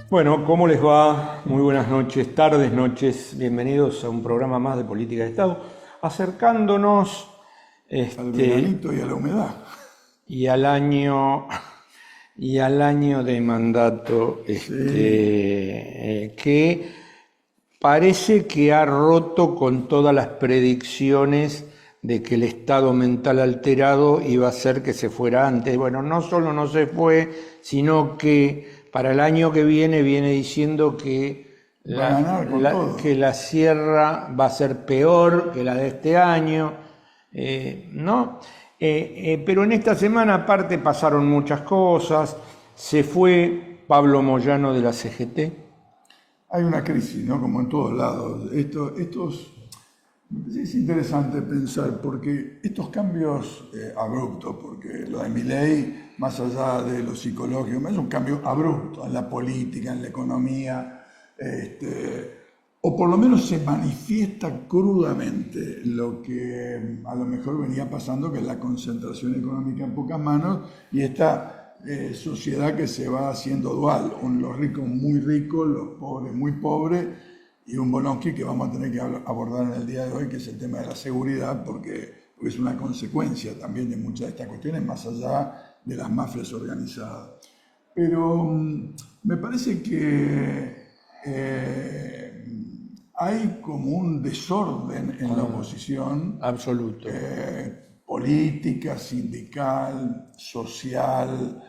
Bueno, ¿cómo les va? Muy buenas noches, tardes, noches. Bienvenidos a un programa más de Política de Estado, acercándonos Al veranito y a la humedad. y al año de mandato que parece que ha roto con todas las predicciones de que el estado mental alterado iba a hacer que se fuera antes. Bueno, no solo no se fue, sino que para el año que viene diciendo que que la sierra va a ser peor que la de este año, ¿no? Pero en esta semana aparte pasaron muchas cosas. Se fue Pablo Moyano de la CGT. Hay una crisis, ¿no? Como en todos lados. Es interesante pensar porque estos cambios abruptos, porque lo de Milei, más allá de lo psicológico, es un cambio abrupto en la política, en la economía, o por lo menos se manifiesta crudamente lo que a lo mejor venía pasando, que es la concentración económica en pocas manos y esta sociedad que se va haciendo dual, los ricos muy ricos, los pobres muy pobres, y un Bolonqui que vamos a tener que abordar en el día de hoy, que es el tema de la seguridad, porque es una consecuencia también de muchas de estas cuestiones, más allá de las mafias organizadas. Pero me parece que hay como un desorden en la oposición. Absoluto. Política, sindical, social,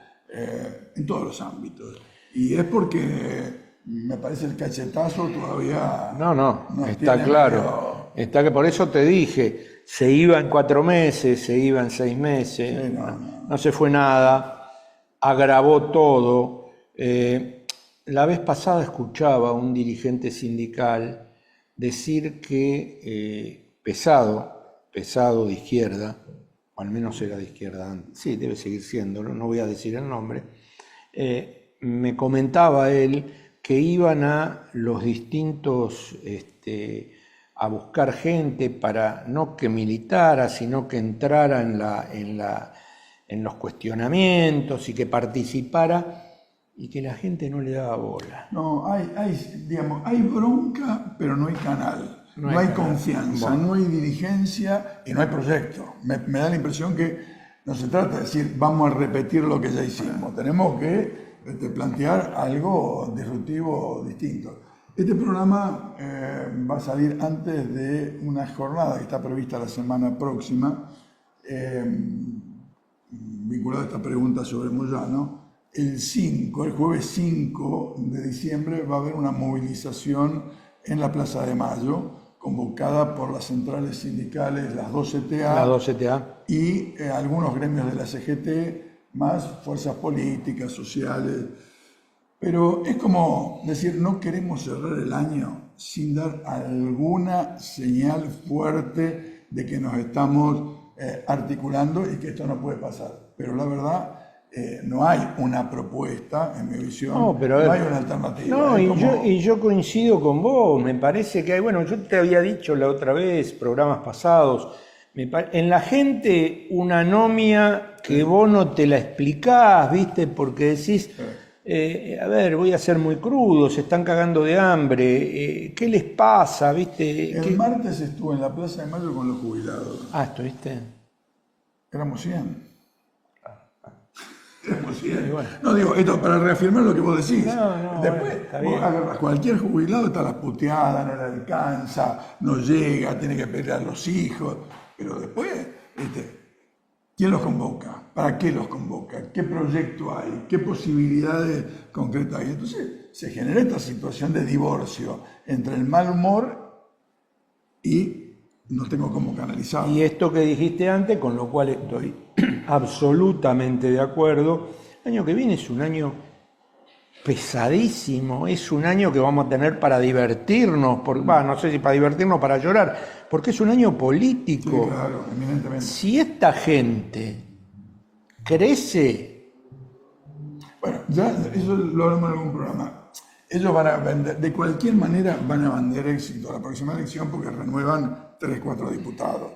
en todos los ámbitos. Y es porque me parece el cachetazo todavía No, está claro. Está que por eso te dije, se iba en 4 meses, se iba en 6 meses, Sí, no se fue nada, agravó todo. La vez pasada escuchaba a un dirigente sindical decir que pesado de izquierda, o al menos era de izquierda antes, sí, debe seguir siendo, no voy a decir el nombre, me comentaba él que iban a los distintos, a buscar gente para no que militara, sino que entrara en los cuestionamientos y que participara, y que la gente no le daba bola. No, hay bronca, pero no hay canal. No hay confianza, no hay dirigencia y no hay proyecto. Me da la impresión que no se trata de decir vamos a repetir lo que ya hicimos. Tenemos que plantear algo disruptivo, distinto. Este programa va a salir antes de una jornada que está prevista la semana próxima, vinculada a esta pregunta sobre Moyano. El jueves 5 de diciembre, va a haber una movilización en la Plaza de Mayo, convocada por las centrales sindicales, las 2 CTA, y algunos gremios de la CGT, más fuerzas políticas, sociales. Pero es como decir, no queremos cerrar el año sin dar alguna señal fuerte de que nos estamos articulando y que esto no puede pasar. Pero la verdad, no hay una propuesta, en mi visión, no hay una alternativa. No, y yo coincido con vos, me parece que hay, bueno, yo te había dicho la otra vez, programas pasados, en la gente una anomia que vos no te la explicás, ¿viste? Porque decís, a ver, voy a ser muy crudo, se están cagando de hambre, ¿qué les pasa, viste? El martes estuve en la Plaza de Mayo con los jubilados. Ah, ¿estuviste? Éramos 100. Éramos 100. Bueno. No, digo, esto para reafirmar lo que vos decís. Después, vos agarrás cualquier jubilado, está la puteada, no le alcanza, no llega, tiene que pelear a los hijos. Pero después, ¿quién los convoca? ¿Para qué los convoca? ¿Qué proyecto hay? ¿Qué posibilidades concretas hay? Entonces se genera esta situación de divorcio entre el mal humor y no tengo cómo canalizarlo. Y esto que dijiste antes, con lo cual estoy absolutamente de acuerdo, el año que viene es un año pesadísimo, es un año que vamos a tener para divertirnos, no sé si para divertirnos o para llorar, porque es un año político. Sí, claro, eminentemente. Si esta gente crece... Bueno, ya eso lo hablamos en algún programa. Ellos van a vender, de cualquier manera van a vender éxito a la próxima elección porque renuevan 3, 4 diputados.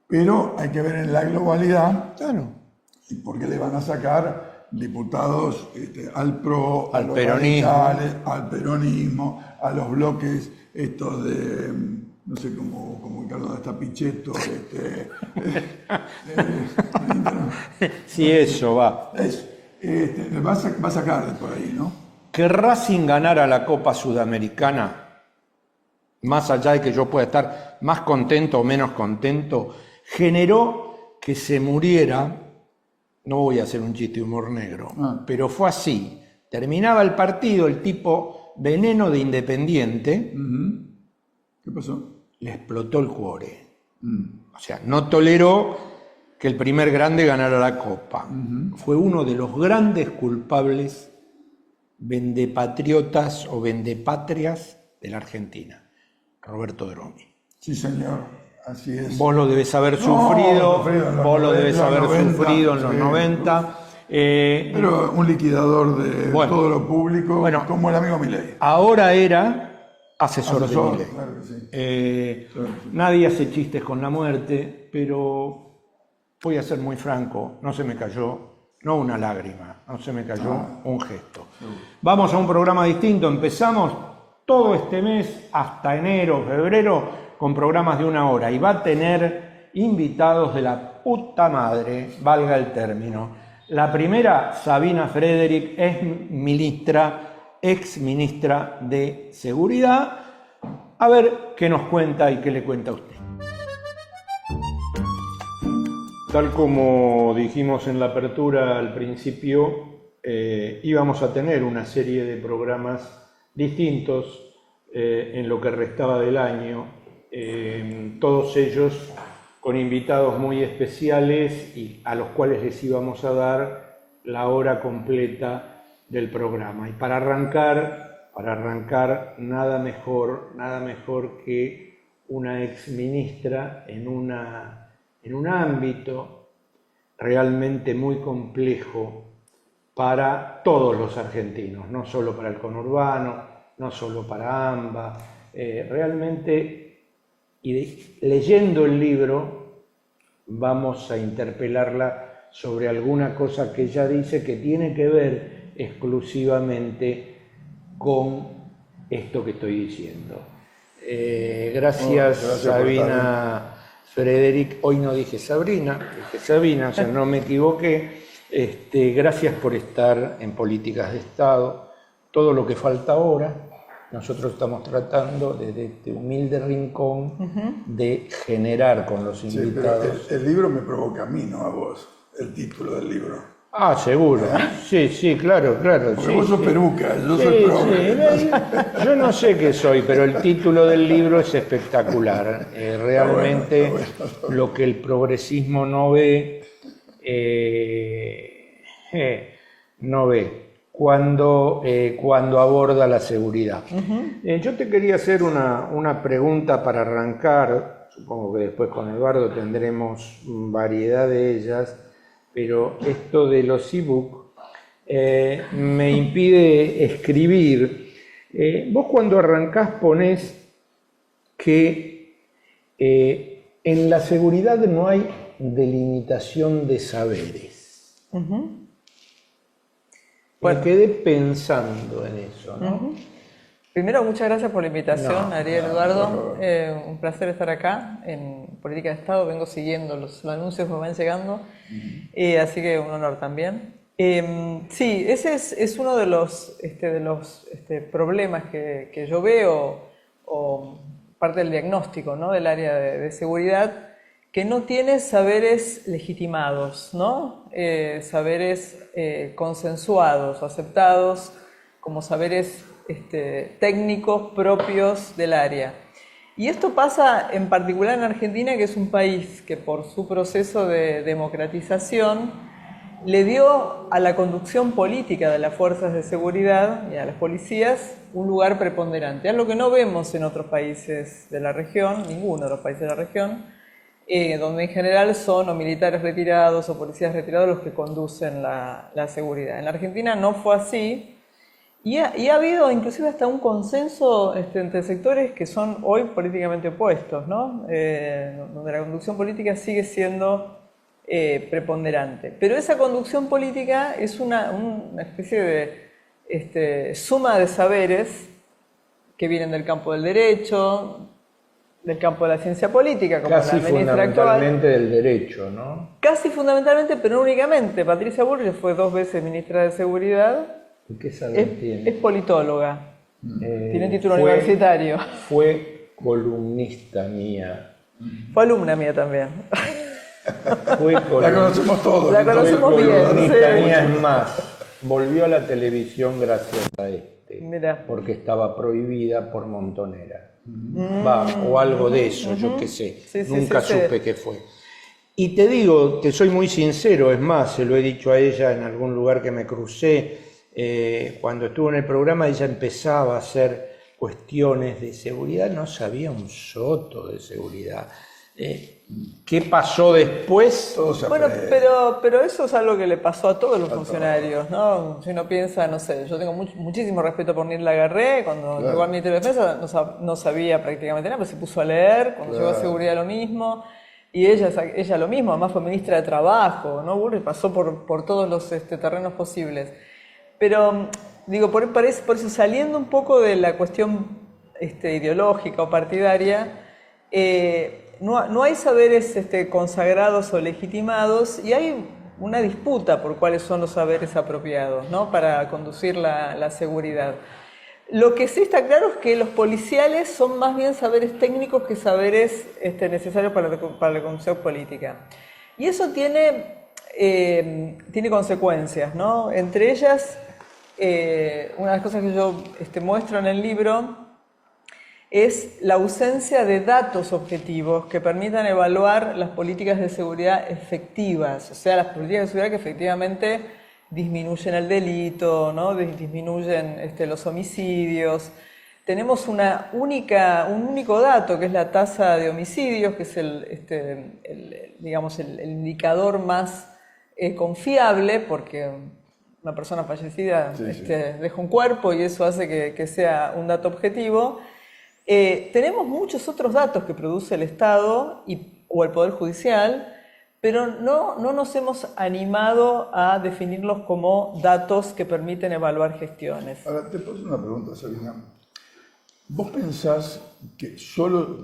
Pero hay que ver en la globalidad, Claro. porque le van a sacar diputados al PRO, Al a los peronismo. radicales, al peronismo, a los bloques estos de, no sé cómo ubicarlo, donde está Pichetto. Sí, eso va. Va a sacar de por ahí, ¿no? Que Racing ganara la Copa Sudamericana, más allá de que yo pueda estar más contento o menos contento, generó que se muriera, no voy a hacer un chiste de humor negro, pero fue así. Terminaba el partido, el tipo veneno de Independiente, ¿Qué pasó? le explotó el cuore. O sea, no toleró que el primer grande ganara la Copa. Fue uno de los grandes culpables vendepatriotas o vendepatrias de la Argentina, Roberto Dromi. Sí, señor, así es. Vos lo debés haber sufrido, vos lo debés haber sufrido en los 90. Pero un liquidador de Bueno, todo lo público, bueno, como el amigo Milei. Ahora era asesor de Milei. Claro que sí. Nadie hace chistes con la muerte, pero voy a ser muy franco, no se me cayó, no una lágrima, no se me cayó un gesto. Vamos a un programa distinto, empezamos todo este mes hasta enero, febrero, con programas de 1 hora y va a tener invitados de la puta madre, valga el término. La primera, Sabina Frederick, ex ministra de Seguridad. A ver qué nos cuenta y qué le cuenta a usted. Tal como dijimos en la apertura al principio, íbamos a tener una serie de programas distintos en lo que restaba del año, todos ellos con invitados muy especiales y a los cuales les íbamos a dar la hora completa del programa. Y para arrancar nada mejor que una exministra en un ámbito realmente muy complejo para todos los argentinos, no solo para el conurbano, no solo para AMBA, realmente. Y leyendo el libro vamos a interpelarla sobre alguna cosa que ella dice que tiene que ver exclusivamente con esto que estoy diciendo. Gracias Sabina Frederick, hoy no dije Sabrina, dije Sabina, o sea, no me equivoqué. Gracias por estar en Políticas de Estado, todo lo que falta ahora. Nosotros estamos tratando desde este humilde rincón de generar con los invitados. Sí, pero el libro me provoca a mí, no a vos, el título del libro. Ah, seguro. Sí, claro. Porque vos sos peruca, yo Sí, soy progre. sí. Yo no sé qué soy, pero el título del libro es espectacular. Realmente Está bueno. lo que el progresismo no ve, no ve. Cuando aborda la seguridad. Yo te quería hacer una pregunta para arrancar, supongo que después con Eduardo tendremos variedad de ellas, pero esto de los ebook me impide escribir. Vos cuando arrancás ponés que en la seguridad no hay delimitación de saberes. Me quedé pensando en eso, ¿no? Primero, muchas gracias por la invitación, Ariel, Eduardo. Un placer estar acá en Política de Estado. Vengo siguiendo los anuncios que me van llegando, así que un honor también. Sí, ese es uno de los problemas que yo veo, o parte del diagnóstico, ¿no?, del área de seguridad, que no tiene saberes legitimados, ¿no? Saberes consensuados o aceptados como saberes técnicos propios del área. Y esto pasa en particular en Argentina, que es un país que por su proceso de democratización le dio a la conducción política de las fuerzas de seguridad y a las policías un lugar preponderante, algo que no vemos en otros países de la región, ninguno de los países de la región, donde en general son o militares retirados o policías retirados los que conducen la seguridad. En la Argentina no fue así y ha habido inclusive hasta un consenso entre sectores que son hoy políticamente opuestos, ¿no? Donde la conducción política sigue siendo preponderante. Pero esa conducción política es una especie de suma de saberes que vienen del campo del derecho, del campo de la ciencia política, como casi la ministra fundamentalmente actual. del derecho, ¿no? Casi fundamentalmente, pero no únicamente. Patricia Bullrich fue 2 veces ministra de Seguridad. ¿Y qué saber tiene? Es politóloga. Tiene título universitario. Fue columnista mía. Fue alumna mía también. La conocemos todos. La conocemos bien. Columnista Sí. mía, es más, volvió a la televisión gracias a Mirá. porque estaba prohibida por Montonera. O algo de eso, yo qué sé. Sí, sí, Nunca sí, supe qué fue. Y te digo, te soy muy sincero, es más, se lo he dicho a ella en algún lugar que me crucé, cuando estuvo en el programa ella empezaba a hacer cuestiones de seguridad, no sabía un soto de seguridad. ¿Qué pasó después? Bueno, pero eso es algo que le pasó a todos los funcionarios, ¿no? Si uno piensa, no sé, yo tengo muchísimo respeto por Nir Lagarré, cuando llegó al Ministerio de Defensa no sabía prácticamente nada, pero se puso a leer, cuando llegó a Seguridad lo mismo, y ella lo mismo, además fue ministra de Trabajo, ¿no? Burri pasó por todos los terrenos posibles. Pero, digo, por eso saliendo un poco de la cuestión ideológica o partidaria, no hay saberes consagrados o legitimados y hay una disputa por cuáles son los saberes apropiados, ¿no? Para conducir la seguridad. Lo que sí está claro es que los policiales son más bien saberes técnicos que saberes necesarios para la conducción política. Y eso tiene consecuencias, ¿no? Entre ellas, una de las cosas que yo muestro en el libro es la ausencia de datos objetivos que permitan evaluar las políticas de seguridad efectivas, o sea, las políticas de seguridad que efectivamente disminuyen el delito, ¿no? Disminuyen los homicidios. Tenemos un único dato, que es la tasa de homicidios, que es el indicador más confiable, porque una persona fallecida deja un cuerpo y eso hace que sea un dato objetivo. Tenemos muchos otros datos que produce el Estado o el Poder Judicial, pero no nos hemos animado a definirlos como datos que permiten evaluar gestiones. Ahora, te puedo hacer una pregunta, Sabina. ¿Vos pensás que solo,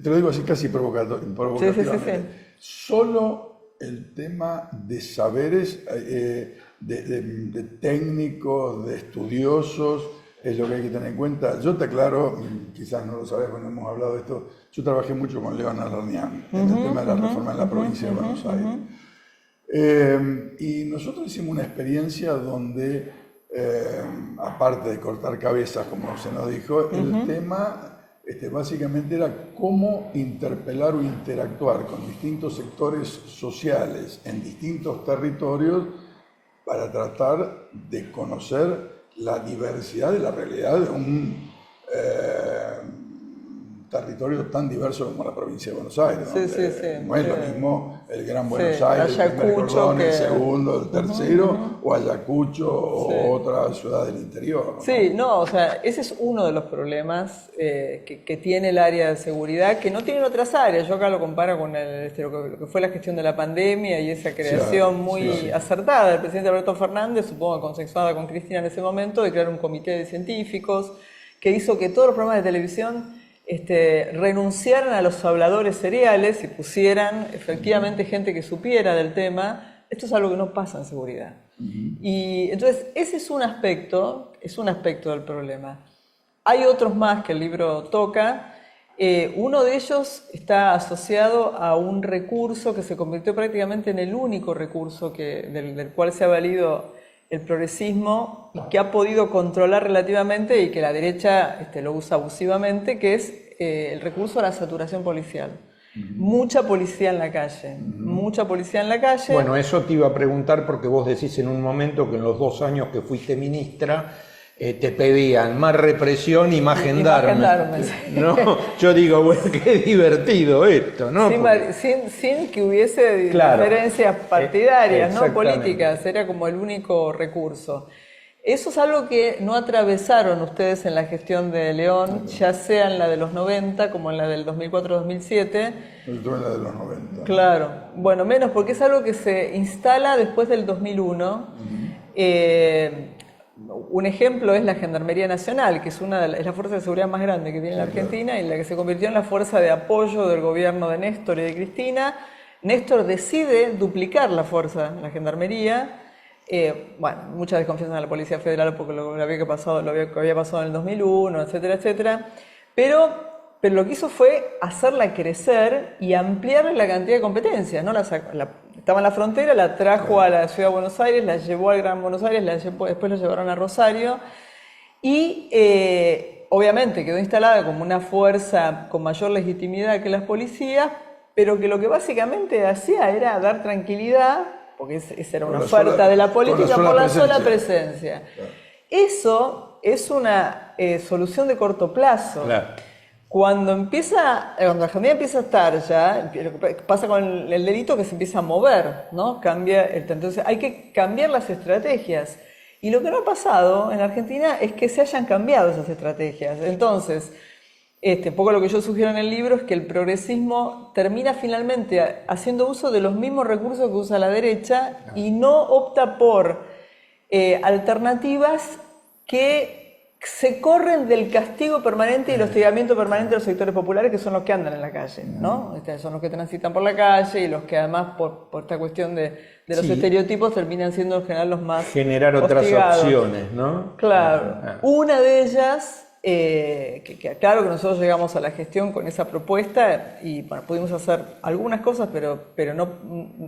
te lo digo así casi provocativamente, solo el tema de saberes, de técnicos, de estudiosos, es lo que hay que tener en cuenta? Yo te aclaro, quizás no lo sabes cuando hemos hablado de esto, yo trabajé mucho con Leonard Arnián en el tema de la reforma en la provincia de Buenos Aires. Y nosotros hicimos una experiencia donde, aparte de cortar cabezas, como se nos dijo, el tema básicamente era cómo interpelar o interactuar con distintos sectores sociales en distintos territorios para tratar de conocer la diversidad de la realidad de un territorio tan diverso como la provincia de Buenos Aires. No es lo mismo el Gran Buenos Aires, el primer cordón, el segundo, el tercero, o Ayacucho o otra ciudad del interior, ¿no? Sí, o sea, ese es uno de los problemas que tiene el área de seguridad, que no tienen otras áreas. Yo acá lo comparo con lo que fue la gestión de la pandemia y esa creación muy acertada del presidente Alberto Fernández, supongo consensuada con Cristina en ese momento, de crear un comité de científicos que hizo que todos los programas de televisión renunciaran a los habladores seriales y pusieran efectivamente gente que supiera del tema. Esto es algo que no pasa en seguridad. Y entonces ese es un aspecto del problema. Hay otros más que el libro toca. Uno de ellos está asociado a un recurso que se convirtió prácticamente en el único recurso del cual se ha valido el progresismo y que ha podido controlar relativamente y que la derecha lo usa abusivamente, que es el recurso a la saturación policial. Mucha policía en la calle, mucha policía en la calle. Bueno, eso te iba a preguntar porque vos decís en un momento que en los 2 años que fuiste ministra te pedían más represión y más gendarmes. ¿No? Yo digo, bueno, qué divertido esto, ¿no? Sin que hubiese diferencias partidarias, ¿no? Políticas, era como el único recurso. Eso es algo que no atravesaron ustedes en la gestión de León, ya sea en la de los 90 como en la del 2004-2007. Estuve en la de los 90. Claro, bueno, menos porque es algo que se instala después del 2001. Un ejemplo es la Gendarmería Nacional, que es la fuerza de seguridad más grande que tiene la Argentina y la que se convirtió en la fuerza de apoyo del gobierno de Néstor y de Cristina. Néstor decide duplicar la fuerza, la Gendarmería. Bueno, mucha desconfianza en la Policía Federal porque lo que había pasado en el 2001, etcétera, etcétera. Pero lo que hizo fue hacerla crecer y ampliarle la cantidad de competencias, ¿no? Estaba en la frontera, la trajo a la ciudad de Buenos Aires, la llevó al Gran Buenos Aires, después la llevaron a Rosario y obviamente quedó instalada como una fuerza con mayor legitimidad que las policías, pero que lo que básicamente hacía era dar tranquilidad, porque esa era una oferta de la política, por la sola presencia. Claro. Eso es una solución de corto plazo. Claro. Cuando la Argentina empieza a estar ya, lo que pasa con el delito que se empieza a mover, ¿no? Entonces hay que cambiar las estrategias. Y lo que no ha pasado en la Argentina es que se hayan cambiado esas estrategias. Entonces, un poco lo que yo sugiero en el libro es que el progresismo termina finalmente haciendo uso de los mismos recursos que usa la derecha y no opta por alternativas que se corren del castigo permanente y el hostigamiento permanente de los sectores populares, que son los que andan en la calle, ¿no? Son los que transitan por la calle y los que además por esta cuestión de los estereotipos terminan siendo en general los más generar otras hostigados. opciones, ¿no? Claro. Una de ellas, claro que nosotros llegamos a la gestión con esa propuesta y bueno, pudimos hacer algunas cosas, pero no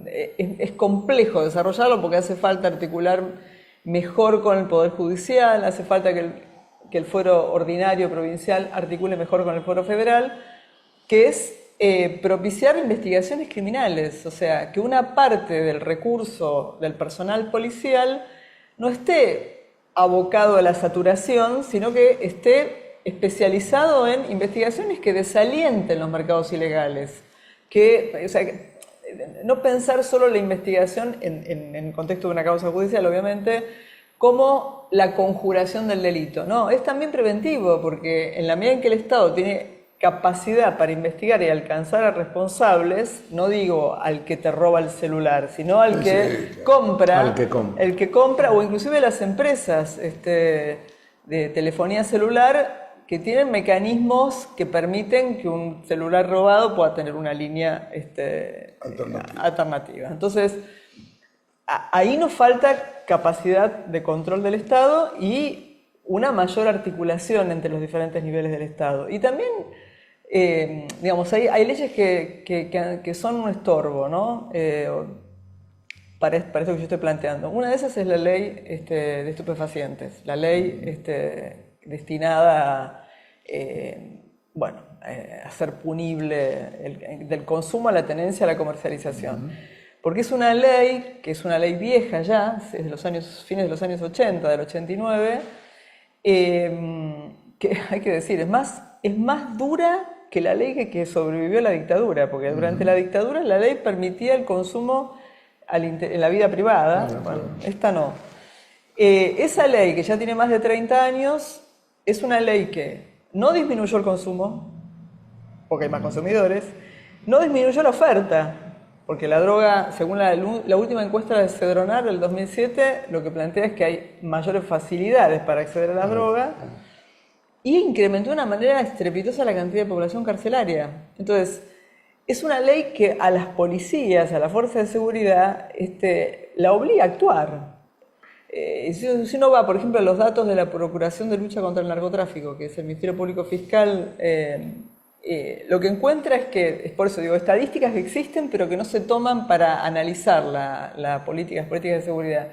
es complejo desarrollarlo porque hace falta articular mejor con el Poder Judicial, hace falta que el fuero ordinario provincial articule mejor con el fuero federal, que es propiciar investigaciones criminales, o sea, que una parte del recurso del personal policial no esté abocado a la saturación, sino que esté especializado en investigaciones que desalienten los mercados ilegales, no pensar solo la investigación en el contexto de una causa judicial, obviamente, como la conjuración del delito. No, es también preventivo, porque en la medida en que el Estado tiene capacidad para investigar y alcanzar a responsables, no digo al que te roba el celular, sino al que compra, el que compra, o inclusive las empresas de telefonía celular que tienen mecanismos que permiten que un celular robado pueda tener una línea alternativa. Entonces, ahí nos falta capacidad de control del Estado y una mayor articulación entre los diferentes niveles del Estado. Y también, digamos, hay leyes que son un estorbo, ¿no? Para esto que yo estoy planteando. Una de esas es la ley de estupefacientes, la ley destinada a ser punible del consumo a la tenencia a la comercialización. Porque es una ley que es una ley vieja ya, es de los fines de los años 80, del 89, que hay que decir, es más dura que la ley que sobrevivió a la dictadura, porque durante la dictadura la ley permitía el consumo en la vida privada, bueno, esta no. Esa ley, que ya tiene más de 30 años, es una ley que no disminuyó el consumo, porque hay más consumidores, no disminuyó la oferta, porque la droga, según la última encuesta de Cedronar del 2007, lo que plantea es que hay mayores facilidades para acceder a la droga y incrementó de una manera estrepitosa la cantidad de población carcelaria. Entonces, es una ley que a las policías, a la fuerza de seguridad, la obliga a actuar. Si uno va, por ejemplo, a los datos de la Procuración de Lucha contra el Narcotráfico, que es el Ministerio Público Fiscal, lo que encuentra es que, es por eso digo, estadísticas que existen pero que no se toman para analizar las políticas de seguridad.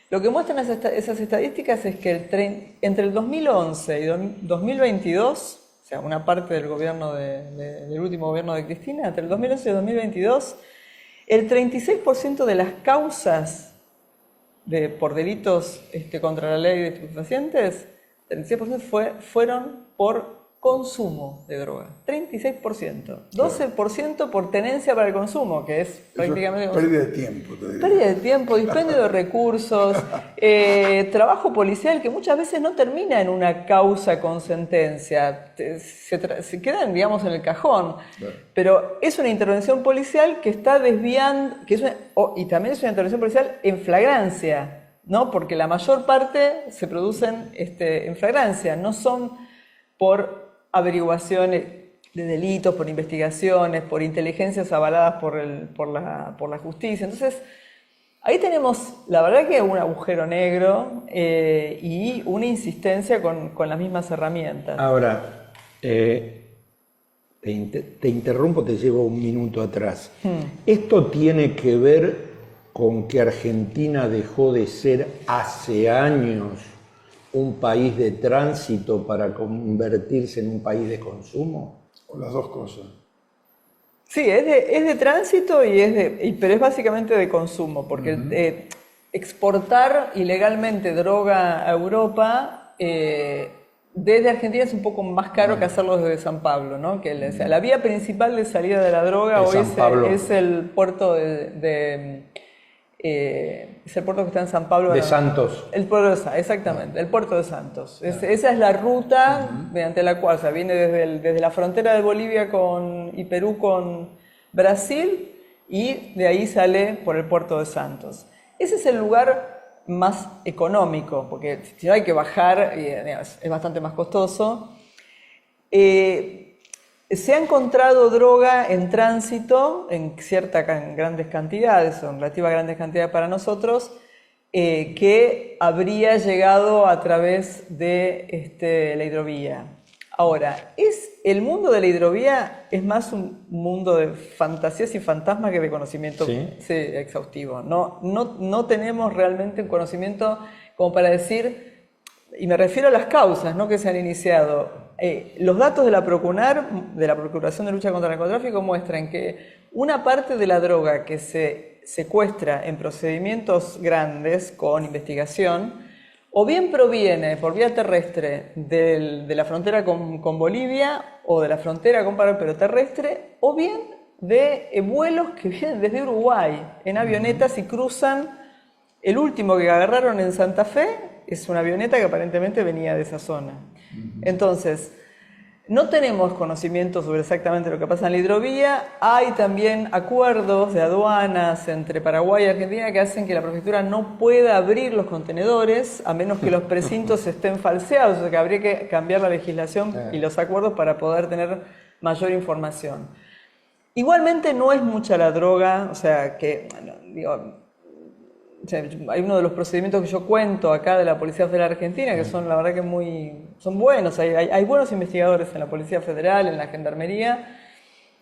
Lo que muestran esas estadísticas es que entre el 2011 y 2022, o sea, una parte del gobierno del último gobierno de Cristina, entre el 2011 y 2022, el 36% de las causas por delitos contra la ley de estupefacientes, el 36% fueron por consumo de droga, 36%. 12% por tenencia para el consumo, que es prácticamente... Pérdida de tiempo, te diría. Pérdida de tiempo, dispendio de recursos, trabajo policial que muchas veces no termina en una causa con sentencia, se quedan, digamos, en el cajón. Claro. Pero es una intervención policial que está desviando, y también es una intervención policial en flagrancia, ¿no? Porque la mayor parte se producen en flagrancia, no son por averiguaciones de delitos, por investigaciones, por inteligencias avaladas por la justicia. Entonces, ahí tenemos, la verdad que un agujero negro y una insistencia con las mismas herramientas. Ahora, te interrumpo, te llevo un minuto atrás. ¿Esto tiene que ver con que Argentina dejó de ser hace años un país de tránsito para convertirse en un país de consumo? O las dos cosas. Sí, es de tránsito pero es básicamente de consumo, porque exportar ilegalmente droga a Europa desde Argentina es un poco más caro que hacerlo desde San Pablo, ¿no? O sea, la vía principal de salida de la droga hoy es el puerto es el puerto que está en San Pablo. De Santos. El puerto de exactamente, el puerto de Santos. Esa es la ruta mediante la cual, o sea, viene desde la frontera de Bolivia y Perú con Brasil y de ahí sale por el puerto de Santos. Ese es el lugar más económico, porque si no hay que bajar, es bastante más costoso. Se ha encontrado droga en tránsito en grandes cantidades, o en relativa grandes cantidades para nosotros, que habría llegado a través de la hidrovía. Ahora, el mundo de la hidrovía es más un mundo de fantasías y fantasmas que de conocimiento exhaustivo. No tenemos realmente un conocimiento como para decir, y me refiero a las causas, ¿no?, que se han iniciado. Los datos de la Procunar, de la Procuración de Lucha contra el Narcotráfico, muestran que una parte de la droga que se secuestra en procedimientos grandes con investigación, o bien proviene por vía terrestre de la frontera con Bolivia o de la frontera con Paraguay, pero terrestre, o bien de vuelos que vienen desde Uruguay en avionetas y cruzan. El último que agarraron en Santa Fe es una avioneta que aparentemente venía de esa zona. Entonces, no tenemos conocimiento sobre exactamente lo que pasa en la hidrovía. Hay también acuerdos de aduanas entre Paraguay y Argentina que hacen que la prefectura no pueda abrir los contenedores a menos que los precintos estén falseados. O sea que habría que cambiar la legislación y los acuerdos para poder tener mayor información. Igualmente no es mucha la droga, o sea que, hay uno de los procedimientos que yo cuento acá de la Policía Federal Argentina que son la verdad que son buenos, hay buenos investigadores en la Policía Federal, en la Gendarmería,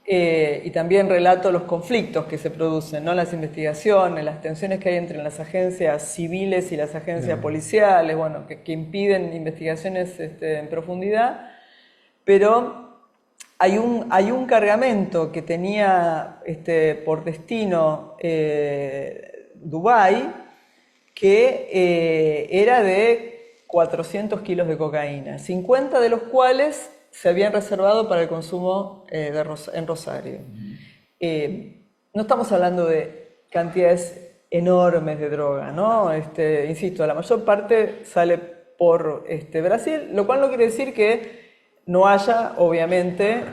y también relato los conflictos que se producen, ¿no?, las investigaciones, las tensiones que hay entre las agencias civiles y las agencias policiales, bueno, que impiden investigaciones en profundidad, pero hay un cargamento que tenía por destino Dubái, que era de 400 kilos de cocaína, 50 de los cuales se habían reservado para el consumo en Rosario. No estamos hablando de cantidades enormes de droga, ¿no? Insisto, la mayor parte sale por Brasil, lo cual no quiere decir que no haya, obviamente,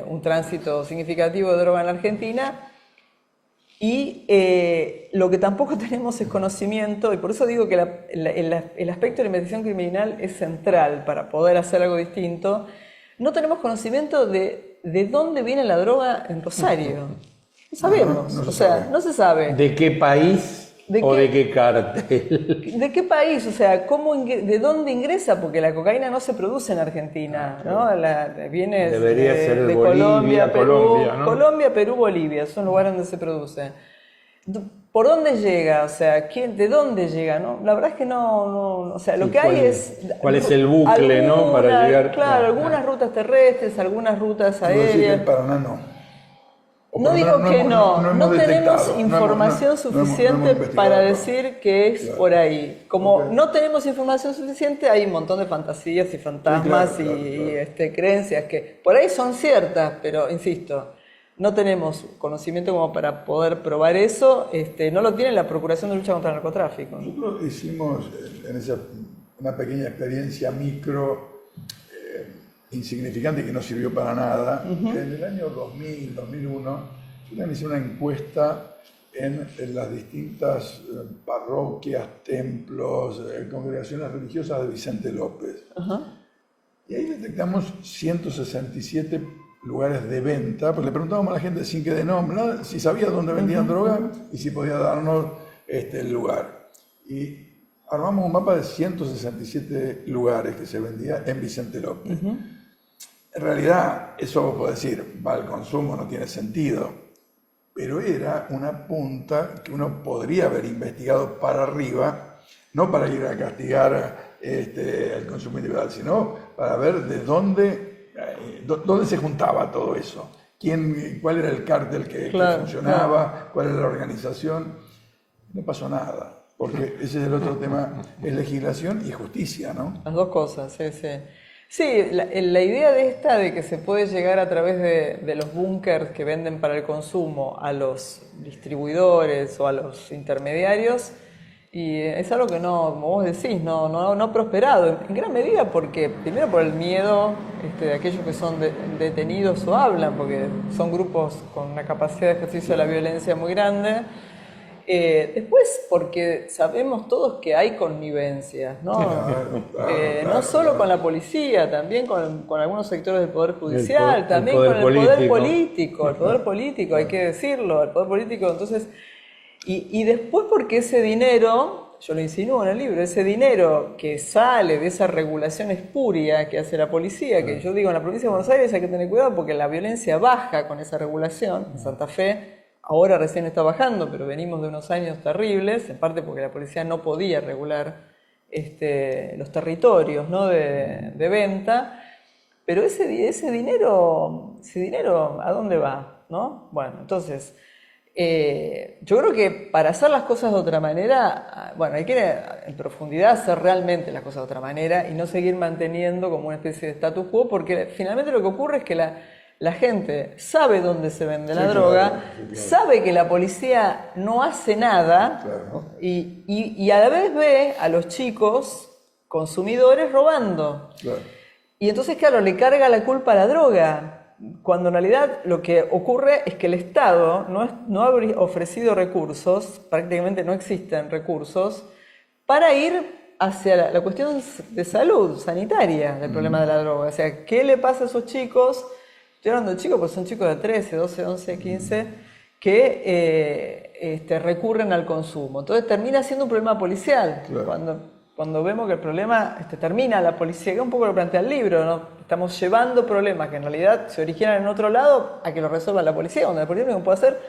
un tránsito significativo de droga en la Argentina. Y lo que tampoco tenemos es conocimiento, y por eso digo que el aspecto de la investigación criminal es central para poder hacer algo distinto. No tenemos conocimiento de dónde viene la droga en Rosario. No sabemos, no se sabe. ¿De qué país de qué cártel? ¿De qué país? O sea, ¿de dónde ingresa? Porque la cocaína no se produce en Argentina, ¿no? Viene Debería ser de Bolivia, Colombia, ¿no? Colombia, Perú, Bolivia, son lugares donde se produce. ¿Por dónde llega? O sea, ¿de dónde llega? ¿No? La verdad es que no, o sea, lo que hay es... ¿Cuál es el bucle, ¿no?, para llegar? Claro, algunas rutas terrestres, algunas rutas aéreas. El Paraná no. No digo que no hemos tenemos detectado, información suficiente investigado para todo. decir que es Claro. por ahí. Como Ok. no tenemos información suficiente, hay un montón de fantasías y fantasmas Sí, claro, claro. creencias que por ahí son ciertas, pero insisto, no tenemos conocimiento como para poder probar eso. No lo tiene la Procuración de Lucha contra el Narcotráfico. Nosotros hicimos una pequeña experiencia micro, insignificante, que no sirvió para nada. En el año 2000, 2001, yo realicé una encuesta en las distintas parroquias, templos, congregaciones religiosas de Vicente López. Y ahí detectamos 167 lugares de venta, pues le preguntábamos a la gente sin que dé nombre, si sabía dónde vendían droga y si podía darnos el lugar. Y armamos un mapa de 167 lugares que se vendía en Vicente López. En realidad, eso vos podés decir, va al consumo, no tiene sentido, pero era una punta que uno podría haber investigado para arriba, no para ir a castigar el consumo individual, sino para ver de dónde se juntaba todo eso, cuál era el cártel que funcionaba, cuál era la organización. No pasó nada, porque ese es el otro tema, es legislación y justicia, ¿no? Las dos cosas, sí, sí. Sí, la idea de que se puede llegar a través de los búnkers que venden para el consumo a los distribuidores o a los intermediarios, y es algo que no, como vos decís, no ha prosperado, en gran medida porque, primero por el miedo de aquellos que son detenidos o hablan, porque son grupos con una capacidad de ejercicio de la violencia muy grande. Después, porque sabemos todos que hay connivencias, ¿no? No solo con la policía, también con algunos sectores del Poder Judicial, también con el poder político. El poder político, hay que decirlo, el poder político. Entonces, y después porque ese dinero, yo lo insinúo en el libro, ese dinero que sale de esa regulación espuria que hace la policía, que yo digo en la provincia de Buenos Aires hay que tener cuidado porque la violencia baja con esa regulación, en Santa Fe. Ahora recién está bajando, pero venimos de unos años terribles, en parte porque la policía no podía regular los territorios, ¿no? de venta. Pero ese dinero, ¿a dónde va? ¿No? Bueno, entonces, yo creo que para hacer las cosas de otra manera, bueno, hay que ir en profundidad hacer realmente las cosas de otra manera y no seguir manteniendo como una especie de status quo, porque finalmente lo que ocurre es que la gente sabe dónde se vende la droga, sabe que la policía no hace nada y a la vez ve a los chicos consumidores robando. Y entonces, claro, le carga la culpa a la droga, cuando en realidad lo que ocurre es que el Estado no ha ofrecido recursos, prácticamente no existen recursos, para ir hacia la cuestión de salud sanitaria del problema de la droga. O sea, ¿qué le pasa a esos chicos? Estoy hablando de chicos, pues son chicos de 13, 12, 11, 15, que recurren al consumo. Entonces termina siendo un problema policial. Cuando vemos que el problema termina la policía, que es un poco lo plantea el libro, ¿no? Estamos llevando problemas que en realidad se originan en otro lado a que lo resuelva la policía, donde la policía lo que puede hacer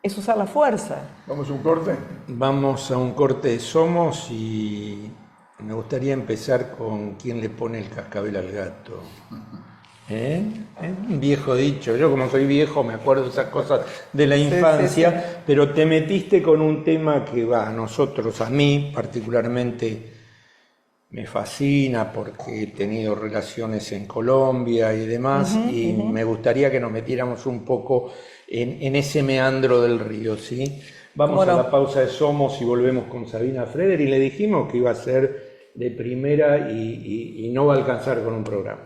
es usar la fuerza. ¿Vamos a un corte? Vamos a un corte de Somos y me gustaría empezar con quién le pone el cascabel al gato. Es un viejo dicho. Yo, como soy viejo, me acuerdo de esas cosas de la infancia, pero te metiste con un tema que a nosotros, a mí particularmente, me fascina porque he tenido relaciones en Colombia y demás, y me gustaría que nos metiéramos un poco en ese meandro del río, ¿sí? Vamos a la pausa de Somos y volvemos con Sabina Freder, y le dijimos que iba a ser de primera y no va a alcanzar con un programa.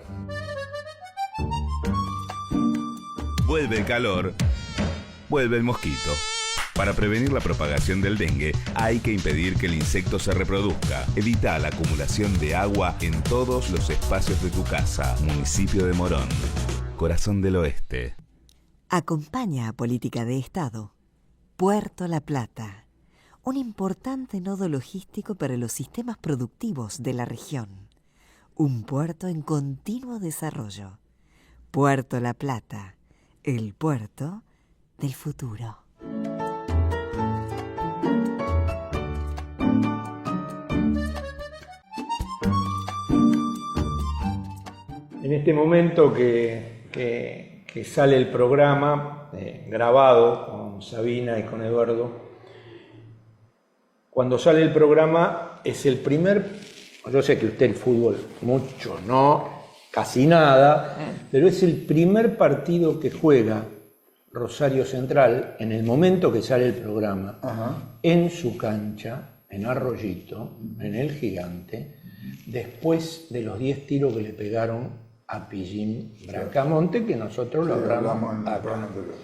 Vuelve el calor, vuelve el mosquito. Para prevenir la propagación del dengue, hay que impedir que el insecto se reproduzca. Evita la acumulación de agua en todos los espacios de tu casa. Municipio de Morón, corazón del oeste. Acompaña a Política de Estado. Puerto La Plata, un importante nodo logístico para los sistemas productivos de la región. Un puerto en continuo desarrollo. Puerto La Plata, el puerto del futuro. En este momento que que sale el programa grabado con Sabina y con Eduardo. Cuando sale el programa es el primer, yo sé que usted el fútbol mucho, no, casi nada, pero es el primer partido que juega Rosario Central en el momento que sale el programa, en su cancha, en Arroyito, en el Gigante, después de los 10 tiros que le pegaron a Pillín Bracamonte, que nosotros lo hablamos en el acá. programa anterior.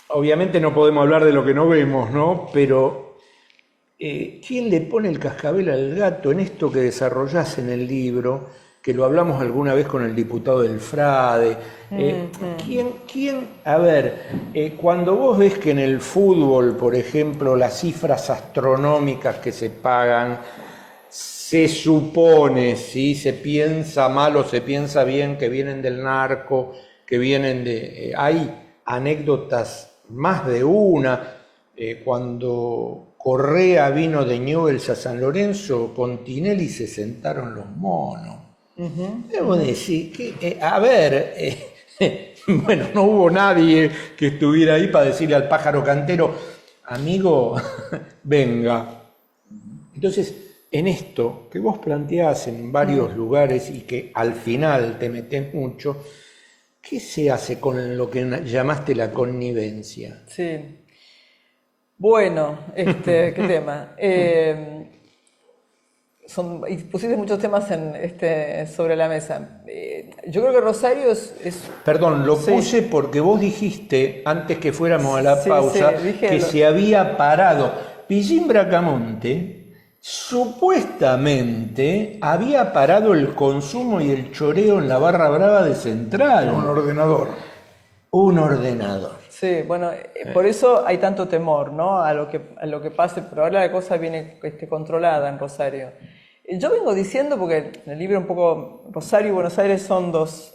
Obviamente no podemos hablar de lo que no vemos, ¿no? Pero ¿quién le pone el cascabel al gato en esto que desarrollás en el libro? Que lo hablamos alguna vez con el diputado del Frade. A ver, cuando vos ves que en el fútbol, por ejemplo, las cifras astronómicas que se pagan, se supone, ¿sí? Se piensa mal o se piensa bien, que vienen del narco, que vienen de... hay anécdotas, más de una, cuando Correa vino de Newell's a San Lorenzo, con Tinelli se sentaron los monos. Debo decir que, bueno, no hubo nadie que estuviera ahí para decirle al pájaro cantero, amigo, venga. Entonces, en esto que vos planteás en varios lugares y que al final te metés mucho, ¿qué se hace con lo que llamaste la connivencia? Sí. Bueno, ¿qué tema? Y pusiste muchos temas sobre la mesa. Yo creo que Rosario es... Perdón, lo puse porque vos dijiste, antes que fuéramos a la pausa, que se había parado. Pillín Bracamonte supuestamente había parado el consumo y el choreo en la barra brava de Central. Un ordenador. Un ordenador. Sí, bueno, por eso hay tanto temor, ¿no? A lo que pase, pero ahora la cosa viene controlada en Rosario. Yo vengo diciendo, porque en el libro un poco Rosario y Buenos Aires son dos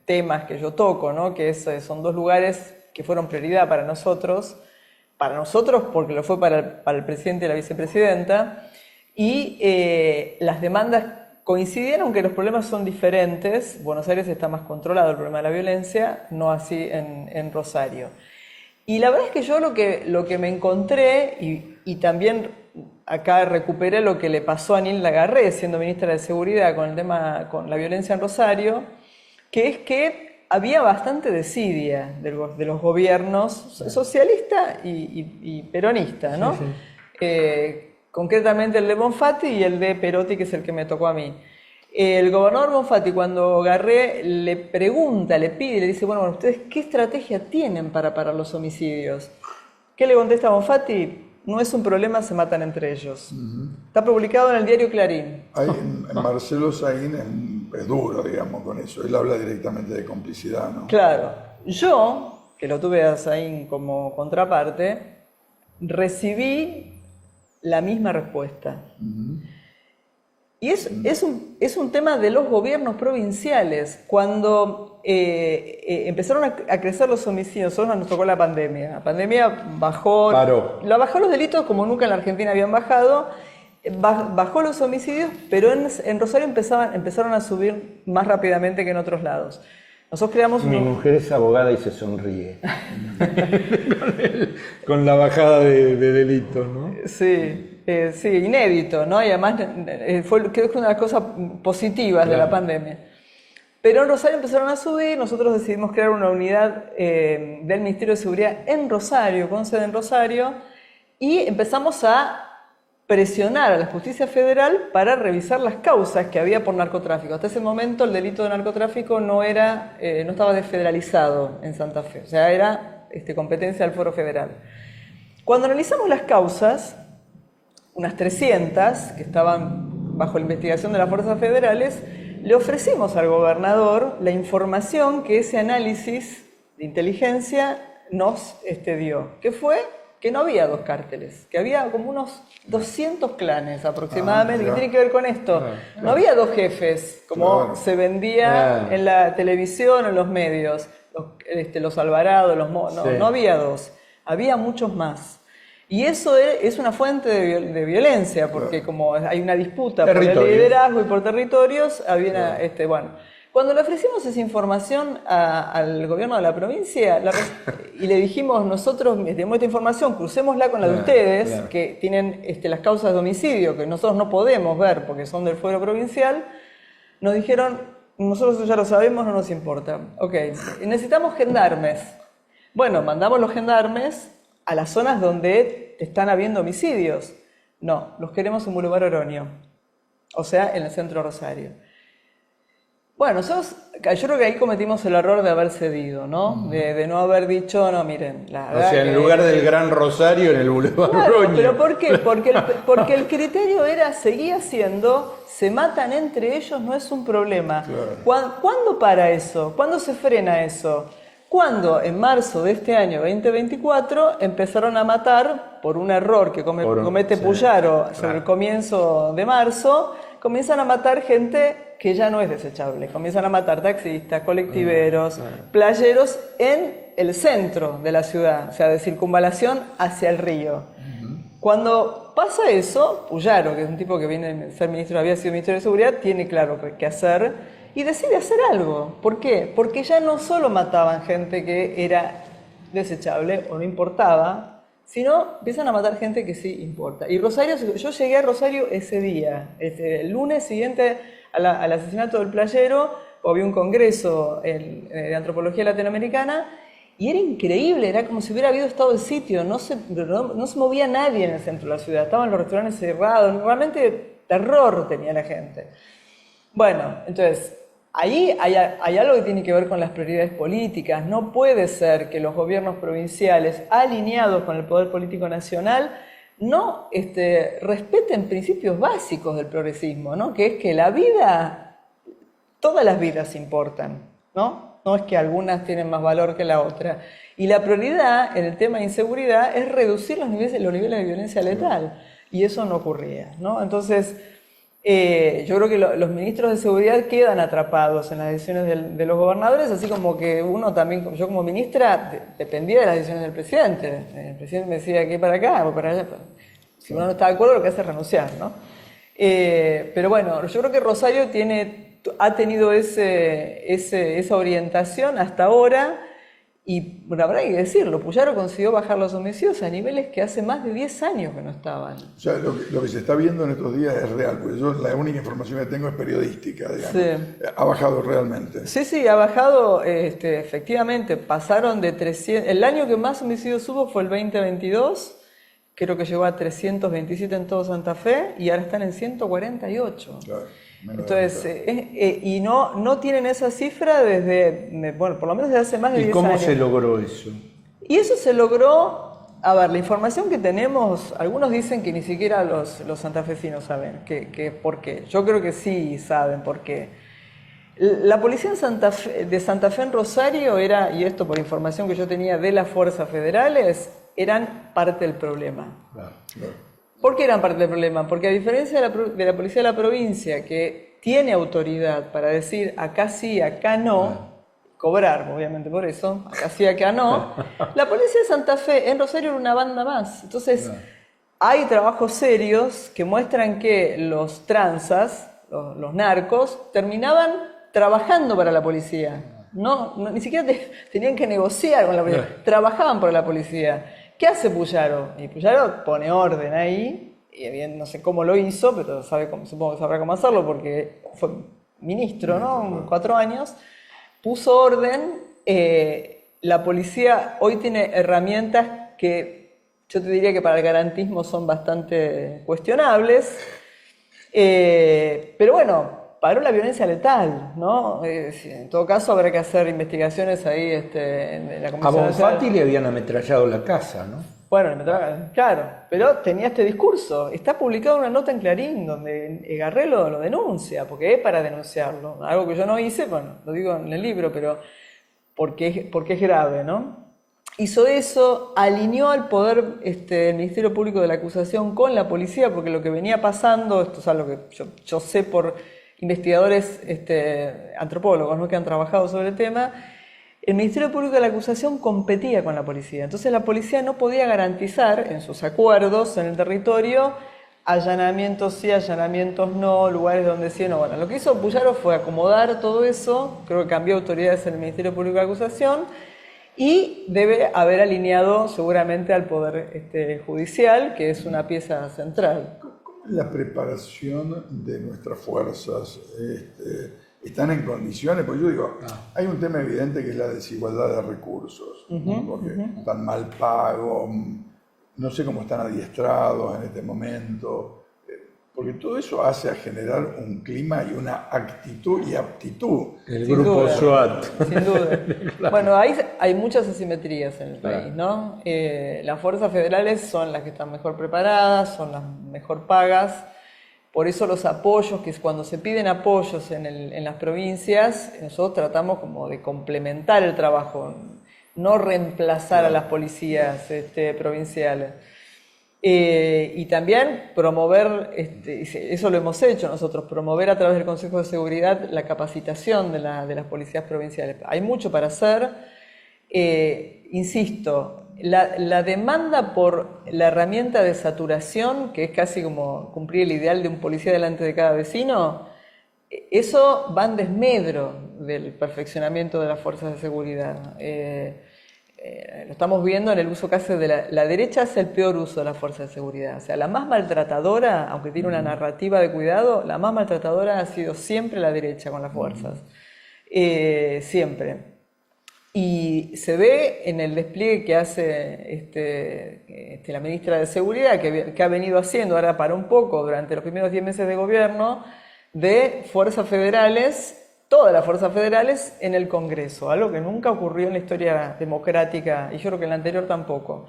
temas que yo toco, ¿no? Que son dos lugares que fueron prioridad para nosotros porque lo fue para el presidente y la vicepresidenta, y las demandas coincidieron que los problemas son diferentes. Buenos Aires está más controlado el problema de la violencia, no así en Rosario. Y la verdad es que yo lo que me encontré, y también acá recuperé lo que le pasó a Nilda Garré, siendo ministra de Seguridad, con el tema, con la violencia en Rosario, que es que había bastante desidia de los gobiernos socialista y peronista, ¿no? Sí, sí. Concretamente el de Bonfatti y el de Perotti, que es el que me tocó a mí. El gobernador Bonfatti, cuando Garré le pregunta, le pide, le dice, bueno, ¿ustedes qué estrategia tienen para parar los homicidios? ¿Qué le contesta Bonfatti? No es un problema, se matan entre ellos. Está publicado en el diario Clarín. En Marcelo Saín es duro, digamos, con eso. Él habla directamente de complicidad, ¿no? Claro. Yo, que lo tuve a Saín como contraparte, recibí la misma respuesta. Y es un tema de los gobiernos provinciales. Cuando empezaron a crecer los homicidios, nosotros nos tocó la pandemia. La pandemia bajó los delitos como nunca en la Argentina habían bajado, bajó los homicidios, pero en Rosario empezaron a subir más rápidamente que en otros lados. Nosotros creamos Mi mujer es abogada y se sonríe con la bajada de delitos, ¿no? Sí, inédito, ¿no? Y además creo que es una de las cosas positivas de la pandemia. Pero en Rosario empezaron a subir, nosotros decidimos crear una unidad del Ministerio de Seguridad en Rosario, con sede en Rosario, y empezamos a presionar a la justicia federal para revisar las causas que había por narcotráfico. Hasta ese momento el delito de narcotráfico no estaba desfederalizado en Santa Fe, o sea, era competencia del Foro Federal. Cuando analizamos las causas, unas 300 que estaban bajo la investigación de las fuerzas federales, le ofrecimos al gobernador la información que ese análisis de inteligencia nos dio, que fue que no había dos cárteles, que había como unos 200 clanes aproximadamente, que tiene que ver con esto. No había dos jefes, como se vendía en la televisión o en los medios, los Alvarado, no había dos, había muchos más. Y eso es una fuente de violencia, porque como hay una disputa por el liderazgo y por territorios, había Cuando le ofrecimos esa información al gobierno de la provincia y le dijimos, nosotros tenemos esta información, crucémosla con la de ustedes, que tienen las causas de homicidio, que nosotros no podemos ver porque son del fuero provincial, nos dijeron, nosotros ya lo sabemos, no nos importa. Ok, necesitamos gendarmes. Bueno, mandamos los gendarmes a las zonas donde están habiendo homicidios. No, los queremos en Boulevard Oroño, o sea, en el centro de Rosario. Bueno, yo creo que ahí cometimos el error de haber cedido, ¿no? De no haber dicho, no, miren, la verdad. O sea, en lugar del Gran Rosario, en el Boulevard Oroño. ¿Pero por qué? Porque el criterio seguía siendo, se matan entre ellos, no es un problema. Claro. ¿Cuándo para eso? ¿Cuándo se frena eso? Cuando en marzo de este año 2024 empezaron a matar, por un error que comete Puyaro sobre el comienzo de marzo, comienzan a matar gente que ya no es desechable. Comienzan a matar taxistas, colectiveros, playeros en el centro de la ciudad, o sea, de circunvalación hacia el río. Cuando pasa eso, Puyaro, que es un tipo que viene a ser ministro, había sido ministro de Seguridad, tiene claro qué hacer y decide hacer algo. ¿Por qué? Porque ya no solo mataban gente que era desechable o no importaba, sino empiezan a matar gente que sí importa. Y Rosario, yo llegué a Rosario ese día, el lunes siguiente al asesinato del playero, había un congreso de antropología latinoamericana, y era increíble, era como si hubiera habido estado de sitio, no se movía nadie en el centro de la ciudad, estaban los restaurantes cerrados, realmente terror tenía la gente. Bueno, entonces, ahí hay algo que tiene que ver con las prioridades políticas. No puede ser que los gobiernos provinciales, alineados con el poder político nacional, no respeten principios básicos del progresismo, ¿no? Que es que la vida, todas las vidas importan, ¿no? No es que algunas tienen más valor que la otra. Y la prioridad en el tema de inseguridad es reducir los niveles de violencia letal. Y eso no ocurría, ¿no? Entonces, yo creo que los ministros de seguridad quedan atrapados en las decisiones de los gobernadores, así como que uno también, yo como ministra, dependía de las decisiones del presidente. El presidente me decía que para acá o para allá. Si uno no está de acuerdo, lo que hace es renunciar, ¿no? Pero bueno, yo creo que Rosario ha tenido esa orientación hasta ahora. Y la verdad hay que decirlo, Puyaro consiguió bajar los homicidios a niveles que hace más de 10 años que no estaban. O sea, lo que se está viendo en estos días es real, porque yo la única información que tengo es periodística, digamos. Sí. Ha bajado realmente. Sí, ha bajado, efectivamente, pasaron de 300, el año que más homicidios hubo fue el 2022, creo que llegó a 327 en todo Santa Fe, y ahora están en 148. Claro. Entonces, y no tienen esa cifra desde, bueno, por lo menos desde hace más de 10 años. ¿Y cómo se logró eso? Y eso se logró, a ver, la información que tenemos, algunos dicen que ni siquiera los santafesinos saben por qué. Yo creo que sí saben por qué. La policía de Santa Fe en Rosario era, y esto por información que yo tenía de las fuerzas federales, eran parte del problema. Claro. ¿Por qué eran parte del problema? Porque a diferencia de la policía de la provincia, que tiene autoridad para decir acá sí, acá no, cobrar obviamente por eso, acá sí, acá no, la policía de Santa Fe en Rosario era una banda más. Entonces, hay trabajos serios que muestran que los tranzas, los narcos, terminaban trabajando para la policía. Ni siquiera tenían que negociar con la policía, trabajaban para la policía. ¿Qué hace Puyaro? Y Puyaro pone orden ahí, y bien, no sé cómo lo hizo, pero supongo que sabrá cómo hacerlo porque fue ministro, ¿no? 4 años. Puso orden, la policía hoy tiene herramientas que yo te diría que para el garantismo son bastante cuestionables, pero bueno, paró la violencia letal, ¿no? En todo caso habrá que hacer investigaciones ahí en la Comisión. A Bonfatti le habían ametrallado la casa, ¿no? Bueno, claro, pero tenía este discurso. Está publicado una nota en Clarín donde Garré lo denuncia, porque es para denunciarlo. Algo que yo no hice, bueno, lo digo en el libro, pero porque es grave, ¿no? Hizo eso, alineó al poder el Ministerio Público de la acusación con la policía, porque lo que venía pasando, esto es algo que yo sé por investigadores antropólogos, ¿no? Que han trabajado sobre el tema, el Ministerio Público de la Acusación competía con la policía. Entonces la policía no podía garantizar en sus acuerdos en el territorio allanamientos sí, allanamientos no, lugares donde sí, no. Bueno, lo que hizo Puyaro fue acomodar todo eso, creo que cambió autoridades en el Ministerio Público de Acusación y debe haber alineado seguramente al Poder Judicial, que es una pieza central. ¿Cómo es la preparación de nuestras fuerzas? ¿Están en condiciones? Pues yo digo, hay un tema evidente que es la desigualdad de recursos, ¿no? Porque están mal pagos, no sé cómo están adiestrados en este momento, porque todo eso hace a generar un clima y una actitud y aptitud. El Sin grupo duda, SWAT. Sin duda. Bueno, hay muchas asimetrías en el país, ¿no? Las fuerzas federales son las que están mejor preparadas, son las mejor pagas. Por eso los apoyos, que es cuando se piden apoyos en las provincias, nosotros tratamos como de complementar el trabajo, no reemplazar a las policías provinciales. Y también promover, eso lo hemos hecho nosotros, promover a través del Consejo de Seguridad la capacitación de las policías provinciales. Hay mucho para hacer. Insisto, la demanda por la herramienta de saturación, que es casi como cumplir el ideal de un policía delante de cada vecino, eso va en desmedro del perfeccionamiento de las fuerzas de seguridad. Lo estamos viendo en el uso que hace la derecha, hace el peor uso de las fuerzas de seguridad. O sea, la más maltratadora, aunque tiene una narrativa de cuidado, la más maltratadora ha sido siempre la derecha con las fuerzas. Siempre. Y se ve en el despliegue que hace la ministra de Seguridad, que ha venido haciendo, ahora para un poco, durante los primeros 10 meses de gobierno, de fuerzas federales, todas las fuerzas federales en el Congreso, algo que nunca ocurrió en la historia democrática, y yo creo que en la anterior tampoco.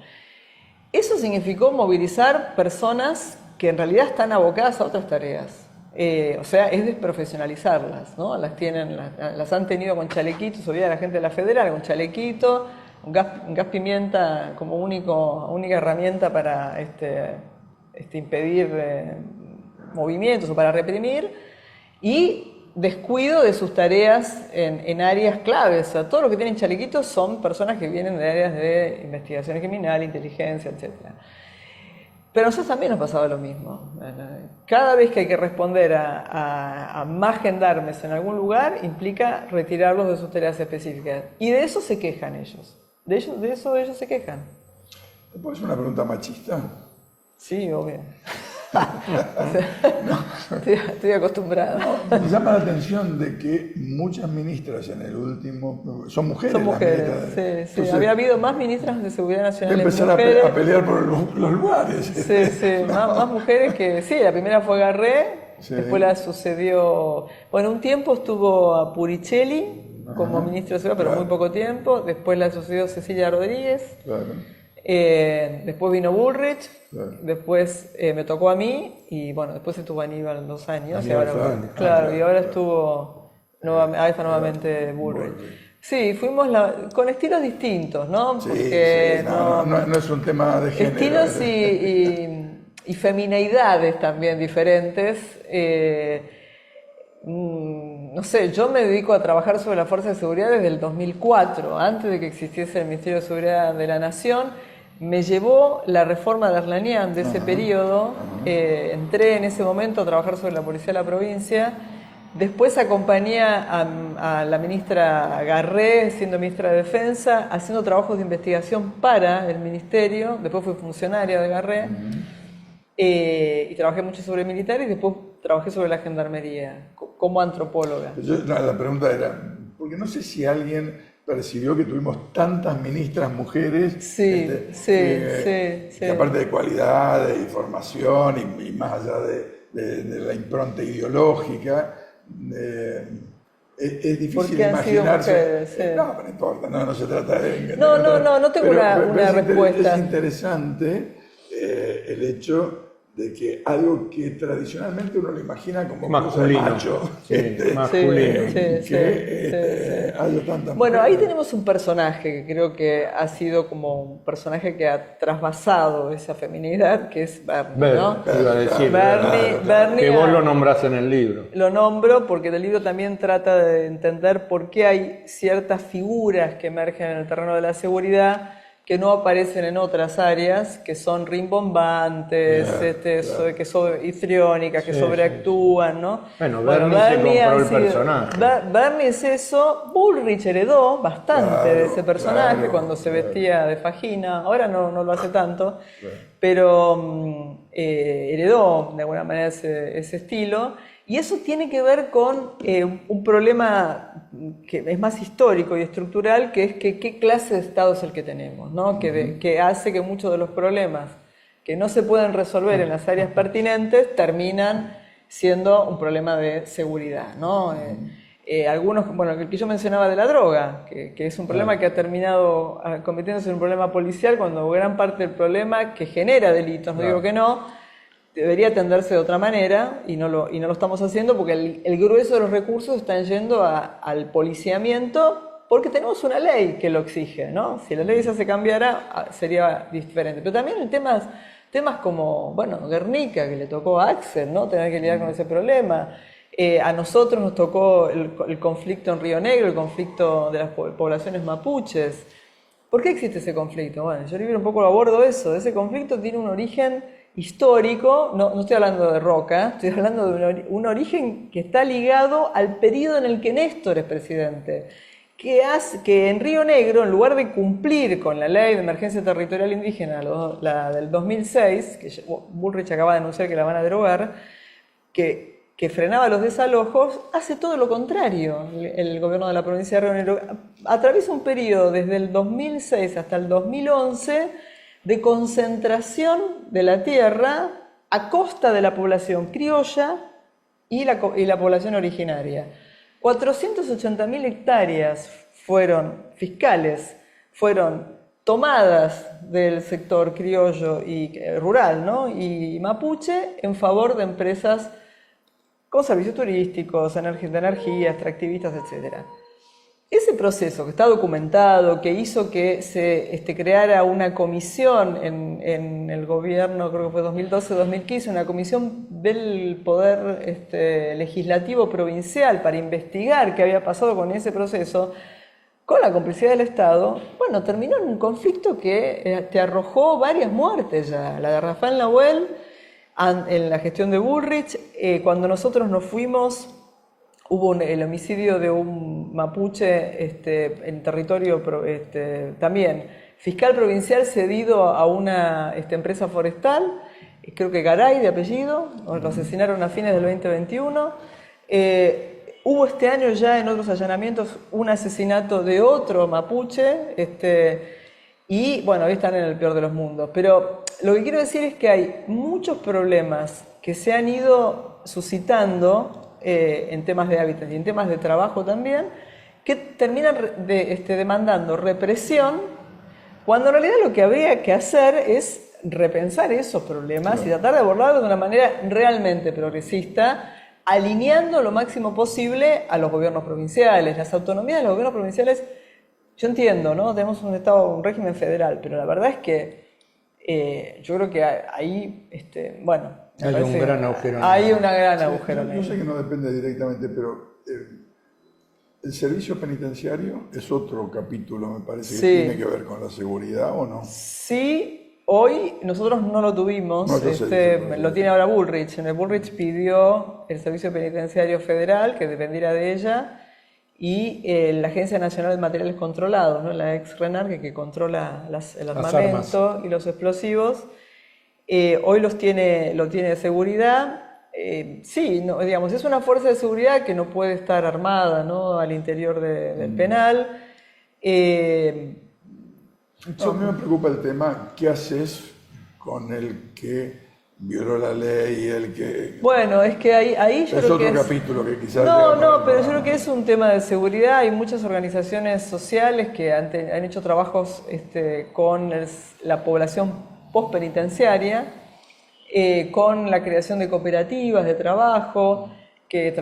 Eso significó movilizar personas que en realidad están abocadas a otras tareas. O sea, es desprofesionalizarlas, ¿no? Las han tenido con chalequitos, olvida la gente de la federal, con chalequito, un gas pimienta como única herramienta para impedir movimientos o para reprimir, y descuido de sus tareas en áreas claves. O sea, todos los que tienen chalequitos son personas que vienen de áreas de investigación criminal, inteligencia, etc. Pero a nosotros también nos pasaba lo mismo. Cada vez que hay que responder a más gendarmes en algún lugar, implica retirarlos de sus tareas específicas. Y de eso se quejan ellos. De eso ellos se quejan. ¿Te puedo hacer una pregunta machista? Sí, obvio. Estoy acostumbrado. Me llama la atención de que muchas ministras en el último... Son mujeres. Son mujeres, sí. Entonces, había habido más ministras de Seguridad Nacional. Empezar a pelear por los lugares. Sí. Más mujeres que... Sí, la primera fue Garré, después la sucedió... Bueno, un tiempo estuvo a Puricelli como ministro de Seguridad, pero muy poco tiempo. Después la sucedió Cecilia Rodríguez. Claro. Después vino Bullrich, claro. Después me tocó a mí y bueno, después estuvo Aníbal 2 años y ahora estuvo nuevamente Bullrich. Sí, fuimos con estilos distintos, ¿no? Porque no es un tema de género. Estilos y femineidades también diferentes. No sé, yo me dedico a trabajar sobre la fuerza de seguridad desde el 2004, antes de que existiese el Ministerio de Seguridad de la Nación. Me llevó la reforma de Arlanian de ese periodo. Entré en ese momento a trabajar sobre la policía de la provincia. Después acompañé a la ministra Garré, siendo ministra de Defensa, haciendo trabajos de investigación para el ministerio. Después fui funcionaria de Garré. Y trabajé mucho sobre militares y después trabajé sobre la gendarmería como antropóloga. La pregunta era, porque no sé si alguien percibió que tuvimos tantas ministras mujeres, que aparte de cualidad, de información y más allá de la impronta ideológica, es difícil imaginarse. Mujeres, no importa, no se trata de... No tengo una respuesta. Es interesante el hecho de que algo que tradicionalmente uno lo imagina como masculino, macho, masculino. haya tantas bueno, mujeres. ahí tenemos un personaje que creo que ha sido como un personaje que ha trasvasado esa feminidad, que es Bernie, ¿no? Iba a decir, Bernie que vos lo nombrás en el libro. Lo nombro porque el libro también trata de entender por qué hay ciertas figuras que emergen en el terreno de la seguridad que no aparecen en otras áreas, que son rimbombantes, histriónicas, que sobreactúan, ¿no? Bueno, Bernie se compró el personaje. Bernie es eso. Bullrich heredó bastante de ese personaje cuando se vestía de fajina. Ahora no lo hace tanto, pero heredó de alguna manera ese estilo. Y eso tiene que ver con un problema que es más histórico y estructural, que es que qué clase de Estado es el que tenemos, ¿no? Que hace que muchos de los problemas que no se pueden resolver en las áreas pertinentes terminan siendo un problema de seguridad, ¿no? Algunos, bueno, el que yo mencionaba de la droga, que es un problema que ha terminado convirtiéndose en un problema policial, cuando gran parte del problema que genera delitos, no digo que no, debería atenderse de otra manera y no lo estamos haciendo porque el grueso de los recursos están yendo al policiamiento porque tenemos una ley que lo exige, ¿no? Si la ley esa se cambiara sería diferente. Pero también en temas como, bueno, Guernica, que le tocó a Axel, ¿no? Tener que lidiar con ese problema. A nosotros nos tocó el conflicto en Río Negro, el conflicto de las poblaciones mapuches. ¿Por qué existe ese conflicto? Bueno, yo un poco abordo eso. Ese conflicto tiene un origen histórico, no estoy hablando de Roca, estoy hablando de un origen que está ligado al periodo en el que Néstor es presidente, que hace que en Río Negro, en lugar de cumplir con la ley de emergencia territorial indígena, la del 2006, que Bullrich acaba de anunciar que la van a derogar, que frenaba los desalojos, hace todo lo contrario el gobierno de la provincia de Río Negro. Atraviesa un periodo desde el 2006 hasta el 2011 de concentración de la tierra a costa de la población criolla y la población originaria. 480.000 hectáreas fiscales fueron tomadas del sector criollo y rural, ¿no? Y mapuche en favor de empresas con servicios turísticos, de energía, extractivistas, etc. Ese proceso que está documentado, que hizo que se creara una comisión en el gobierno, creo que fue 2012-2015, una comisión del Poder Legislativo Provincial para investigar qué había pasado con ese proceso, con la complicidad del Estado, bueno, terminó en un conflicto que te arrojó varias muertes ya. La de Rafael Nahuel, en la gestión de Bullrich, cuando nosotros nos fuimos, hubo el homicidio de un mapuche en territorio también fiscal provincial cedido a una empresa forestal, creo que Garay de apellido, lo asesinaron a fines del 2021. Hubo este año ya en otros allanamientos un asesinato de otro mapuche, y bueno, hoy están en el peor de los mundos. Pero lo que quiero decir es que hay muchos problemas que se han ido suscitando en temas de hábitat y en temas de trabajo también, que terminan demandando represión, cuando en realidad lo que habría que hacer es repensar esos problemas y tratar de abordarlos de una manera realmente progresista, alineando lo máximo posible a los gobiernos provinciales. Las autonomías de los gobiernos provinciales, yo entiendo, ¿no? Tenemos un régimen federal, pero la verdad es que yo creo que ahí, bueno, hay un gran agujero. Hay una gran agujero. Yo sé que no depende directamente, pero el servicio penitenciario es otro capítulo, me parece, que tiene que ver con la seguridad, ¿o no? Sí, hoy nosotros no lo tuvimos, lo tiene ahora Bullrich. Bullrich pidió el servicio penitenciario federal, que dependiera de ella, y la Agencia Nacional de Materiales Controlados, ¿no? La ex-RENAR, que controla el armamento y los explosivos. Hoy lo tiene de seguridad. Sí, no, digamos, es una fuerza de seguridad que no puede estar armada, ¿no? Al interior del penal. A mí me preocupa el tema, ¿qué haces con el que violó la ley y el que... Bueno, es que ahí yo creo que es otro capítulo que quizás... No, pero yo creo que es un tema de seguridad. Hay muchas organizaciones sociales que han hecho trabajos con la población postpenitenciaria, con la creación de cooperativas de trabajo que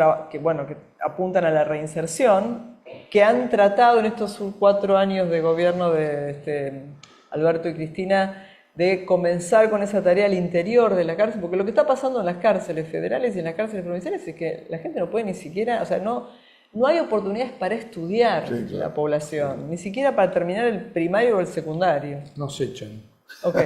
apuntan a la reinserción, que han tratado en estos 4 años de gobierno de Alberto y Cristina de comenzar con esa tarea al interior de la cárcel, porque lo que está pasando en las cárceles federales y en las cárceles provinciales es que la gente no puede ni siquiera, o sea, no no hay oportunidades para estudiar la población, ni siquiera para terminar el primario o el secundario. Nos echan. Ok.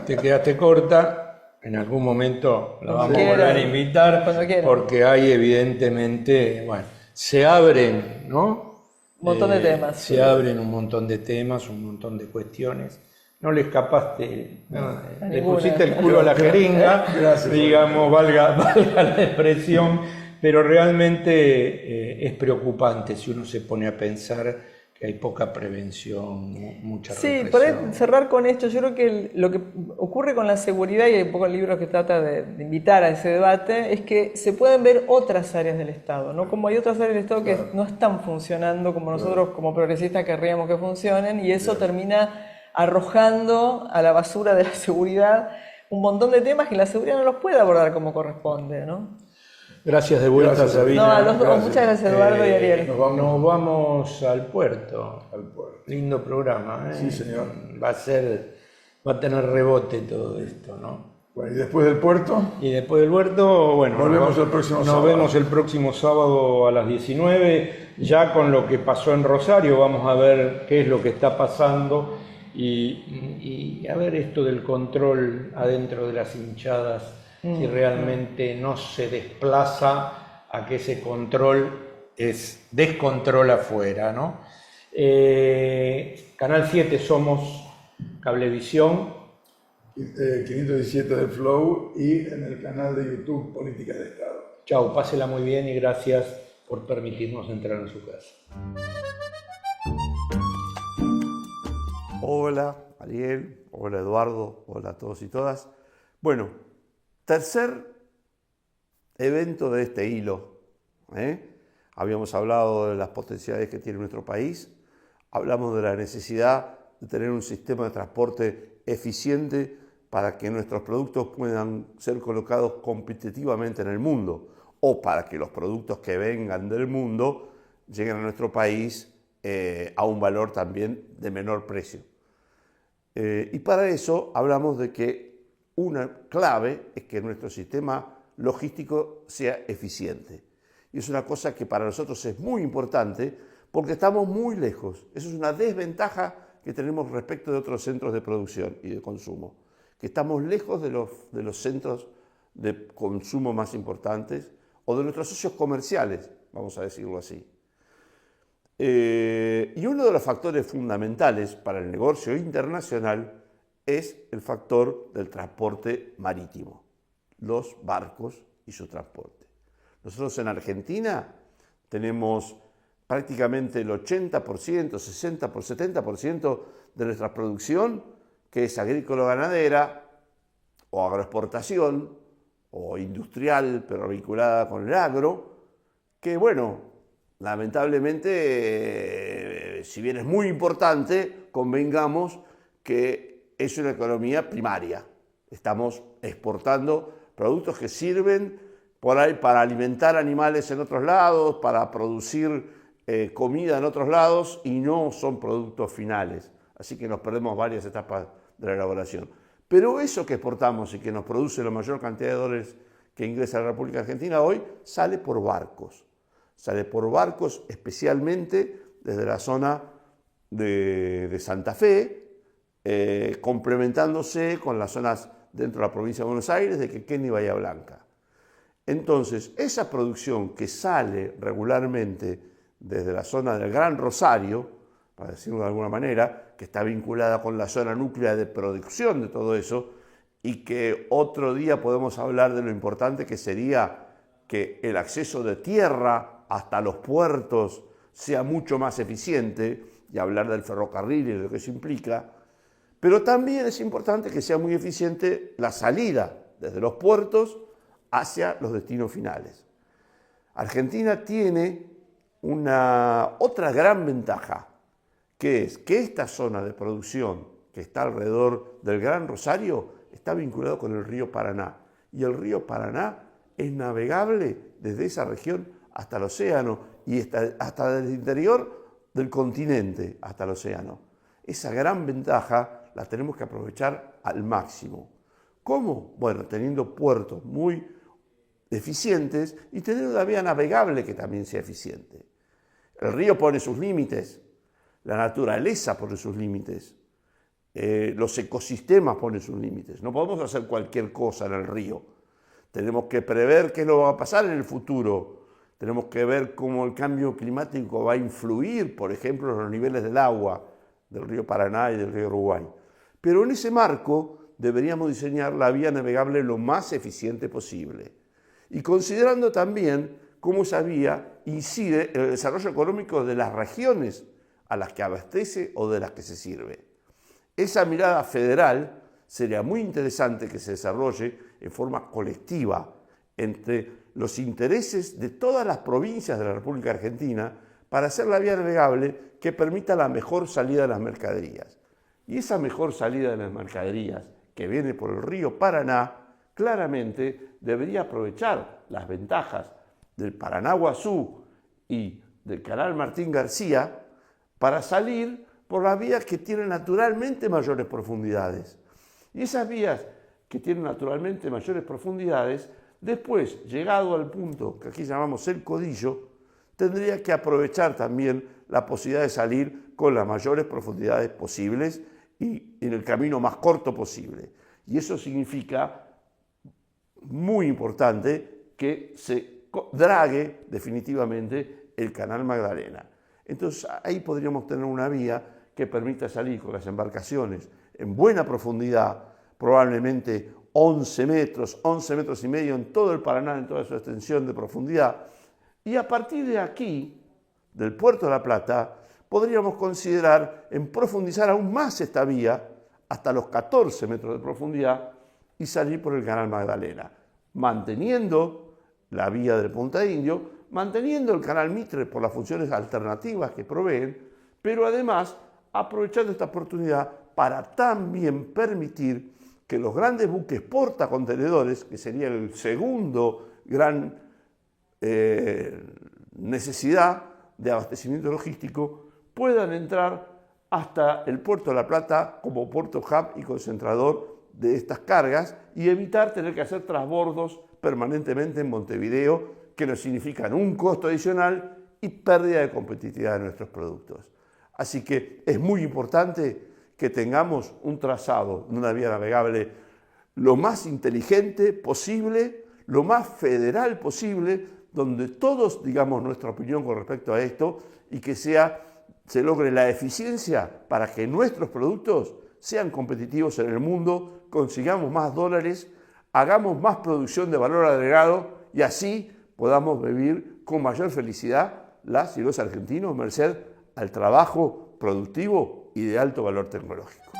Te quedaste corta, en algún momento la vamos a volver a invitar, cuando quieran. porque hay evidentemente, bueno, se abren, ¿no? Un montón de temas. Se abren un montón de temas, un montón de cuestiones. No le escapaste, no, le pusiste el culo a la jeringa, digamos, valga la expresión, pero realmente es preocupante si uno se pone a pensar que hay poca prevención, mucha represión. Sí, para cerrar con esto, yo creo que lo que ocurre con la seguridad, y hay un poco el libro que trata de invitar a ese debate, es que se pueden ver otras áreas del Estado, ¿no? Como hay otras áreas del Estado que no están funcionando como nosotros como progresistas querríamos que funcionen, y eso termina arrojando a la basura de la seguridad un montón de temas que la seguridad no los puede abordar como corresponde, ¿no? Gracias de vuelta, Sabina. No, a los dos, muchas gracias, Eduardo y Ariel. Nos vamos al puerto. Lindo programa, ¿eh? Sí, señor. Va a tener rebote todo esto, ¿no? Bueno, y después del puerto, Y después del puerto, bueno, Volvemos el próximo nos sábado. vemos el próximo sábado a las 19, ya con lo que pasó en Rosario. Vamos a ver qué es lo que está pasando y a ver esto del control adentro de las hinchadas, si realmente no se desplaza a que ese control es descontrol afuera, ¿no? Canal 7 somos Cablevisión. 517 del Flow y en el canal de YouTube Política de Estado. Chau, pásela muy bien y gracias por permitirnos entrar en su casa. Hola Ariel, hola Eduardo, hola a todos y todas. Bueno, tercer evento de este hilo. Habíamos hablado de las potencialidades que tiene nuestro país, hablamos de la necesidad de tener un sistema de transporte eficiente para que nuestros productos puedan ser colocados competitivamente en el mundo o para que los productos que vengan del mundo lleguen a nuestro país a un valor también de menor precio. Y para eso hablamos de que una clave es que nuestro sistema logístico sea eficiente. Y es una cosa que para nosotros es muy importante porque estamos muy lejos. Eso es una desventaja que tenemos respecto de otros centros de producción y de consumo, que estamos lejos de los centros de consumo más importantes o de nuestros socios comerciales, vamos a decirlo así. Y uno de los factores fundamentales para el negocio internacional es el factor del transporte marítimo, los barcos y su transporte. Nosotros en Argentina tenemos prácticamente el 80%, 60%, 70% de nuestra producción que es agrícola-ganadera o agroexportación o industrial pero vinculada con el agro, que bueno, lamentablemente, si bien es muy importante, convengamos que es una economía primaria. Estamos exportando productos que sirven por ahí para alimentar animales en otros lados, para producir comida en otros lados y no son productos finales. Así que nos perdemos varias etapas de la elaboración. Pero eso que exportamos y que nos produce la mayor cantidad de dólares que ingresa a la República Argentina hoy, sale por barcos. Sale por barcos especialmente desde la zona de Santa Fe, complementándose con las zonas dentro de la provincia de Buenos Aires, de Quequén y Bahía Blanca. Entonces, esa producción que sale regularmente desde la zona del Gran Rosario, para decirlo de alguna manera, que está vinculada con la zona núclea de producción de todo eso, y que otro día podemos hablar de lo importante que sería que el acceso de tierra hasta los puertos sea mucho más eficiente, y hablar del ferrocarril y de lo que eso implica, pero también es importante que sea muy eficiente la salida desde los puertos hacia los destinos finales. Argentina tiene otra gran ventaja, que es que esta zona de producción que está alrededor del Gran Rosario está vinculado con el río Paraná, y el río Paraná es navegable desde esa región hasta el océano y hasta el interior del continente hasta el océano. Esa gran ventaja la tenemos que aprovechar al máximo. ¿Cómo? Bueno, teniendo puertos muy eficientes y tener una vía navegable que también sea eficiente. El río pone sus límites, la naturaleza pone sus límites, los ecosistemas ponen sus límites. No podemos hacer cualquier cosa en el río. Tenemos que prever qué nos va a pasar en el futuro. Tenemos que ver cómo el cambio climático va a influir, por ejemplo, en los niveles del agua del río Paraná y del río Uruguay. Pero en ese marco deberíamos diseñar la vía navegable lo más eficiente posible. Y considerando también cómo esa vía incide en el desarrollo económico de las regiones a las que abastece o de las que se sirve. Esa mirada federal sería muy interesante que se desarrolle en forma colectiva entre los intereses de todas las provincias de la República Argentina para hacer la vía navegable que permita la mejor salida de las mercaderías. Y esa mejor salida de las mercaderías que viene por el río Paraná, claramente debería aprovechar las ventajas del Paraná-Guazú y del canal Martín García para salir por las vías que tienen naturalmente mayores profundidades. Y esas vías que tienen naturalmente mayores profundidades, después, llegado al punto que aquí llamamos el Codillo, tendría que aprovechar también la posibilidad de salir con las mayores profundidades posibles y en el camino más corto posible. Y eso significa, muy importante, que se drague definitivamente el canal Magdalena. Entonces ahí podríamos tener una vía que permita salir con las embarcaciones en buena profundidad, probablemente 11 metros y medio en todo el Paraná, en toda su extensión de profundidad. Y a partir de aquí, del Puerto de la Plata, podríamos considerar en profundizar aún más esta vía hasta los 14 metros de profundidad y salir por el canal Magdalena, manteniendo la vía del Punta Indio, manteniendo el canal Mitre por las funciones alternativas que proveen, pero además aprovechando esta oportunidad para también permitir que los grandes buques portacontenedores, que sería el segundo gran necesidad de abastecimiento logístico, puedan entrar hasta el Puerto de la Plata como puerto hub y concentrador de estas cargas y evitar tener que hacer transbordos permanentemente en Montevideo, que nos significan un costo adicional y pérdida de competitividad de nuestros productos. Así que es muy importante que tengamos un trazado de una vía navegable lo más inteligente posible, lo más federal posible, donde todos digamos nuestra opinión con respecto a esto y que se logre la eficiencia para que nuestros productos sean competitivos en el mundo, consigamos más dólares, hagamos más producción de valor agregado y así podamos vivir con mayor felicidad las y los argentinos, merced al trabajo productivo y de alto valor tecnológico.